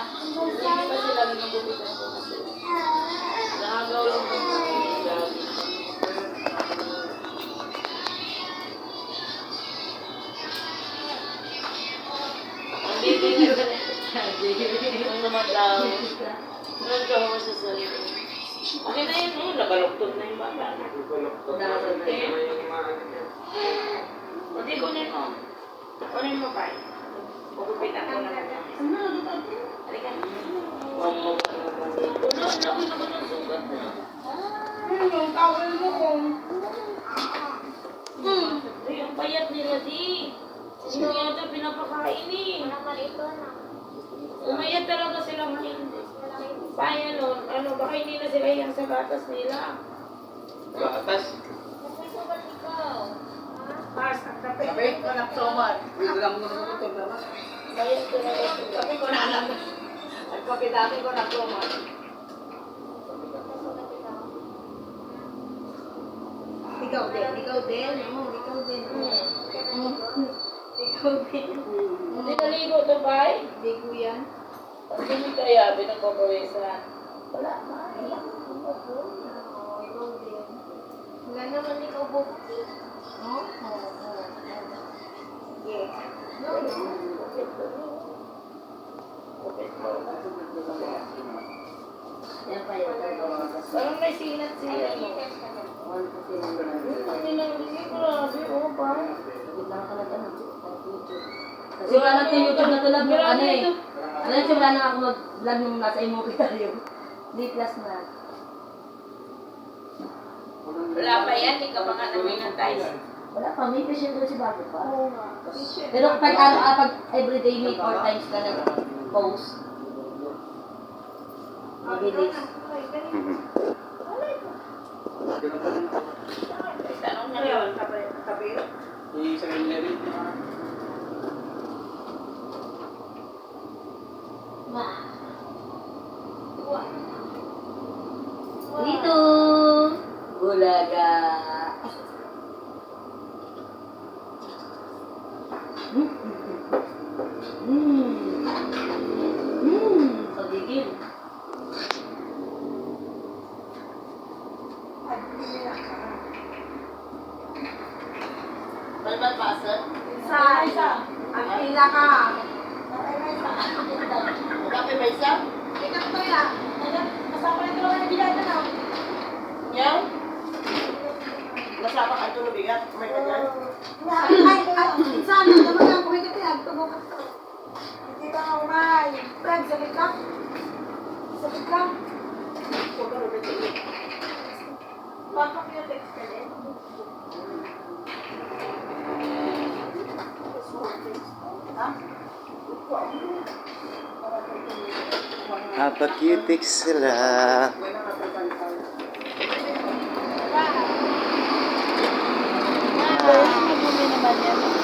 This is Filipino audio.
Hindi pa sila nagugupitan ko kasi. Nakagaw lang po sila. Ang naman daw. Noon ka mo sa sarili. Okay na yun, oh. Nabaloktot na yung bata. Nabaloktot na yung mga Hindi, kunin mo. Kunin mo pa. Pugupitan ko na. Halika. Puno, laki naman ng sugat na. Yung tawal mo kung... Yung payat nila, di. Hindi yata pinapakain eh. Umayat talaga sila ngayon. Kaya nun, baka hindi na sila yung sa gatas nila. Gatas? Mas, ang kape ko na soman. Wait lang mo naman ito naman. Bayad ko na lang. Kape ko na alam. Ang kape dami ko na soman. Ikaw din. Ikaw din. Hindi naligo to, bay? Hindi ko yan. Hindi kaya pinagpapawisan. Wala, maiyak. Ikaw din. Wala naman ikaw bukti. Oh? Yes. Parang may sinat siya. Hindi lang hindi ko grabe, oh, ba? Kasi wala sa YouTube na tulad yung ano eh. Ano yung wala na ako mag-vlog nung nasa imo kita yung D+ na. Wala pa yan, hindi ka pa nga nag-monetize. Wala pa, may patient doon si Bago pa. Oo nga. Pero pag pag everyday may 4 times ka nag-post. Mabilis. Tanong na Ano yun. yun? Kape? Sa level. Dito! Bulaga! Pagigil. Balbal pasok. Isa. Ang pinaka. Kape ba isa? Ikat ko yan. Masama na tulungan yung bilaga na. Yaw? Masama ka ito bigat. May ganyan. Sana, naman ang kumikat yan. Tugok ka. Hindi ka nga umay. Fred, sakit ka? Sakit ka? Huwag ka rin ito. Bakit yung text ka din? Napag-cutic sila. Nabumi naman yan.